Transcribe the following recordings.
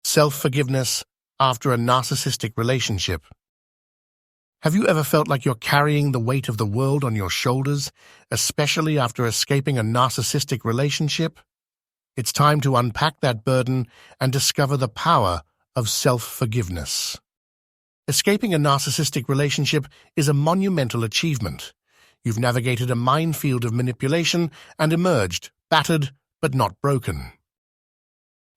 Self-forgiveness after a narcissistic relationship. Have you ever felt like you're carrying the weight of the world on your shoulders, especially after escaping a narcissistic relationship? It's time to unpack that burden and discover the power of self-forgiveness. Escaping a narcissistic relationship is a monumental achievement. You've navigated a minefield of manipulation and emerged, battered but not broken.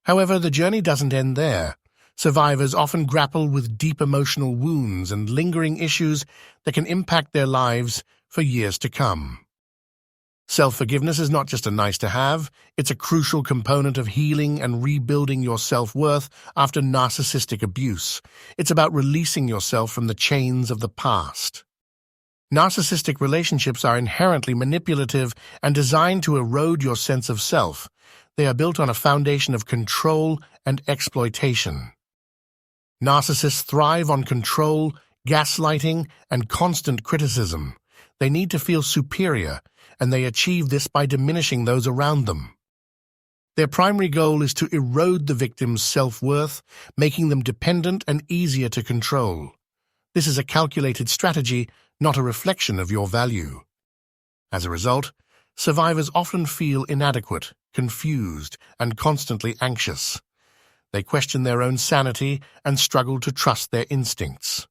However, the journey doesn't end there. Survivors often grapple with deep emotional wounds and lingering issues that can impact their lives for years to come. Self-forgiveness is not just a nice-to-have, it's a crucial component of healing and rebuilding your self-worth after narcissistic abuse. It's about releasing yourself from the chains of the past. Narcissistic relationships are inherently manipulative and designed to erode your sense of self. They are built on a foundation of control and exploitation. Narcissists thrive on control, gaslighting, and constant criticism. They need to feel superior, and they achieve this by diminishing those around them. Their primary goal is to erode the victim's self-worth, making them dependent and easier to control. This is a calculated strategy, not a reflection of your value. As a result, survivors often feel inadequate, confused, and constantly anxious. They question their own sanity and struggle to trust their instincts.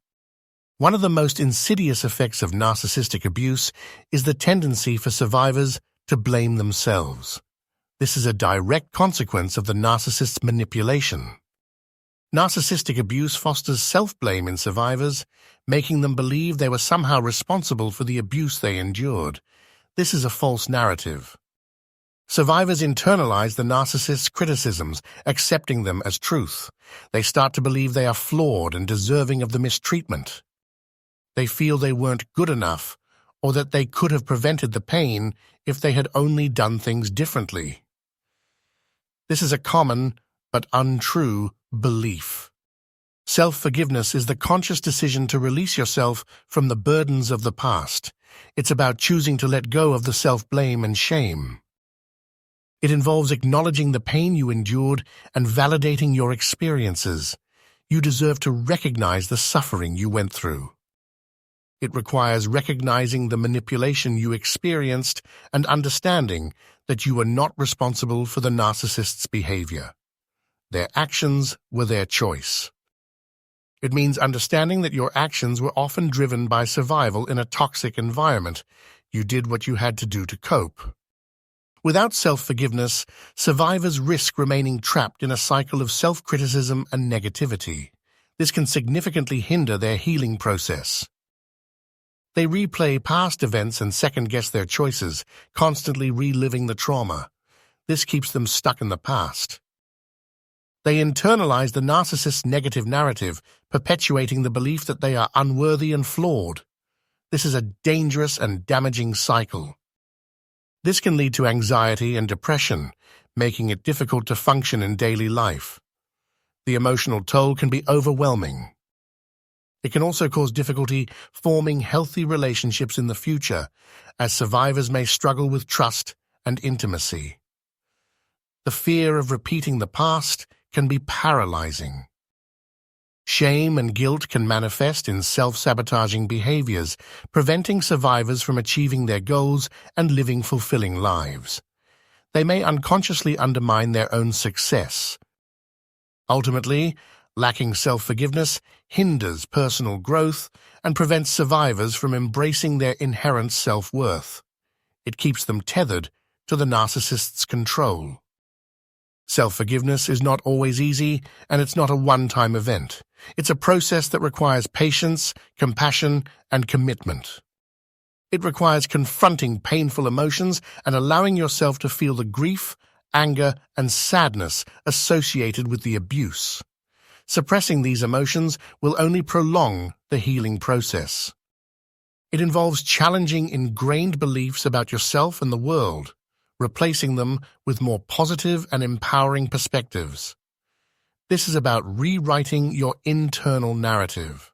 One of the most insidious effects of narcissistic abuse is the tendency for survivors to blame themselves. This is a direct consequence of the narcissist's manipulation. Narcissistic abuse fosters self-blame in survivors, making them believe they were somehow responsible for the abuse they endured. This is a false narrative. Survivors internalize the narcissist's criticisms, accepting them as truth. They start to believe they are flawed and deserving of the mistreatment. They feel they weren't good enough, or that they could have prevented the pain if they had only done things differently. This is a common but untrue belief. Self-forgiveness is the conscious decision to release yourself from the burdens of the past. It's about choosing to let go of the self-blame and shame. It involves acknowledging the pain you endured and validating your experiences. You deserve to recognize the suffering you went through. It requires recognizing the manipulation you experienced and understanding that you were not responsible for the narcissist's behavior. Their actions were their choice. It means understanding that your actions were often driven by survival in a toxic environment. You did what you had to do to cope. Without self-forgiveness, survivors risk remaining trapped in a cycle of self-criticism and negativity. This can significantly hinder their healing process. They replay past events and second-guess their choices, constantly reliving the trauma. This keeps them stuck in the past. They internalize the narcissist's negative narrative, perpetuating the belief that they are unworthy and flawed. This is a dangerous and damaging cycle. This can lead to anxiety and depression, making it difficult to function in daily life. The emotional toll can be overwhelming. It can also cause difficulty forming healthy relationships in the future, as survivors may struggle with trust and intimacy. The fear of repeating the past can be paralyzing. Shame and guilt can manifest in self-sabotaging behaviors, preventing survivors from achieving their goals and living fulfilling lives. They may unconsciously undermine their own success. Ultimately, lacking self-forgiveness hinders personal growth and prevents survivors from embracing their inherent self-worth. It keeps them tethered to the narcissist's control. Self-forgiveness is not always easy, and it's not a one-time event. It's a process that requires patience, compassion, and commitment. It requires confronting painful emotions and allowing yourself to feel the grief, anger, and sadness associated with the abuse. Suppressing these emotions will only prolong the healing process. It involves challenging ingrained beliefs about yourself and the world, replacing them with more positive and empowering perspectives. This is about rewriting your internal narrative.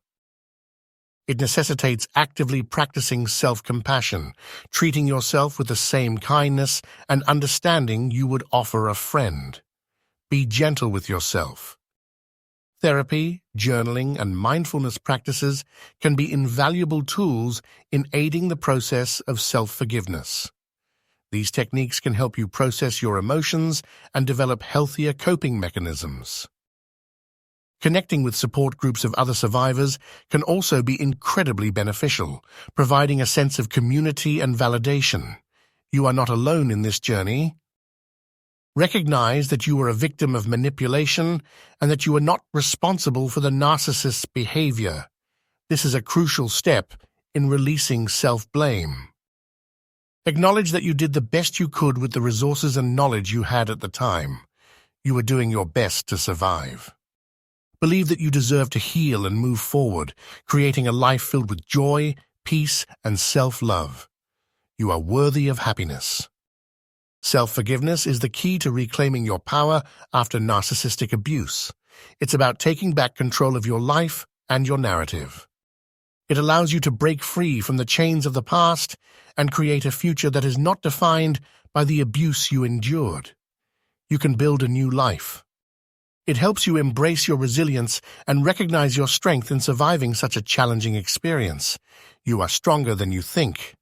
It necessitates actively practicing self-compassion, treating yourself with the same kindness and understanding you would offer a friend. Be gentle with yourself. Therapy, journaling, and mindfulness practices can be invaluable tools in aiding the process of self-forgiveness. These techniques can help you process your emotions and develop healthier coping mechanisms. Connecting with support groups of other survivors can also be incredibly beneficial, providing a sense of community and validation. You are not alone in this journey. Recognize that you are a victim of manipulation and that you are not responsible for the narcissist's behavior. This is a crucial step in releasing self-blame. Acknowledge that you did the best you could with the resources and knowledge you had at the time. You were doing your best to survive. Believe that you deserve to heal and move forward, creating a life filled with joy, peace, and self-love. You are worthy of happiness. Self-forgiveness is the key to reclaiming your power after narcissistic abuse. It's about taking back control of your life and your narrative. It allows you to break free from the chains of the past and create a future that is not defined by the abuse you endured. You can build a new life. It helps you embrace your resilience and recognize your strength in surviving such a challenging experience. You are stronger than you think.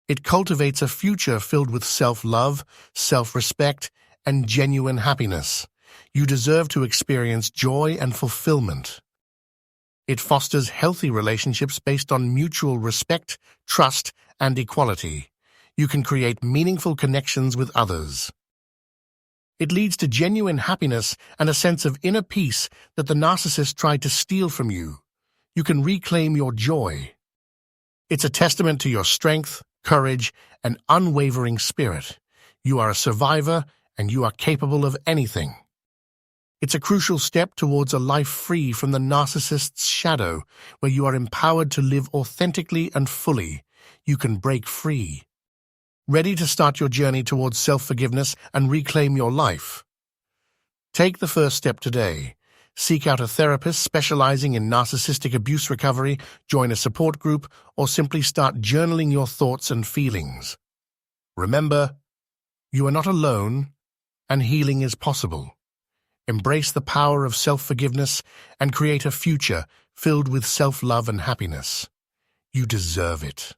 It cultivates a future filled with self-love, self-respect, and genuine happiness. You deserve to experience joy and fulfillment. It fosters healthy relationships based on mutual respect, trust, and equality. You can create meaningful connections with others. It leads to genuine happiness and a sense of inner peace that the narcissist tried to steal from you. You can reclaim your joy. It's a testament to your strength, courage, and unwavering spirit. You are a survivor, and you are capable of anything. It's a crucial step towards a life free from the narcissist's shadow, where you are empowered to live authentically and fully. You can break free. Ready to start your journey towards self-forgiveness and reclaim your life? Take the first step today. Seek out a therapist specializing in narcissistic abuse recovery, join a support group, or simply start journaling your thoughts and feelings. Remember, you are not alone, and healing is possible. Embrace the power of self-forgiveness and create a future filled with self-love and happiness. You deserve it.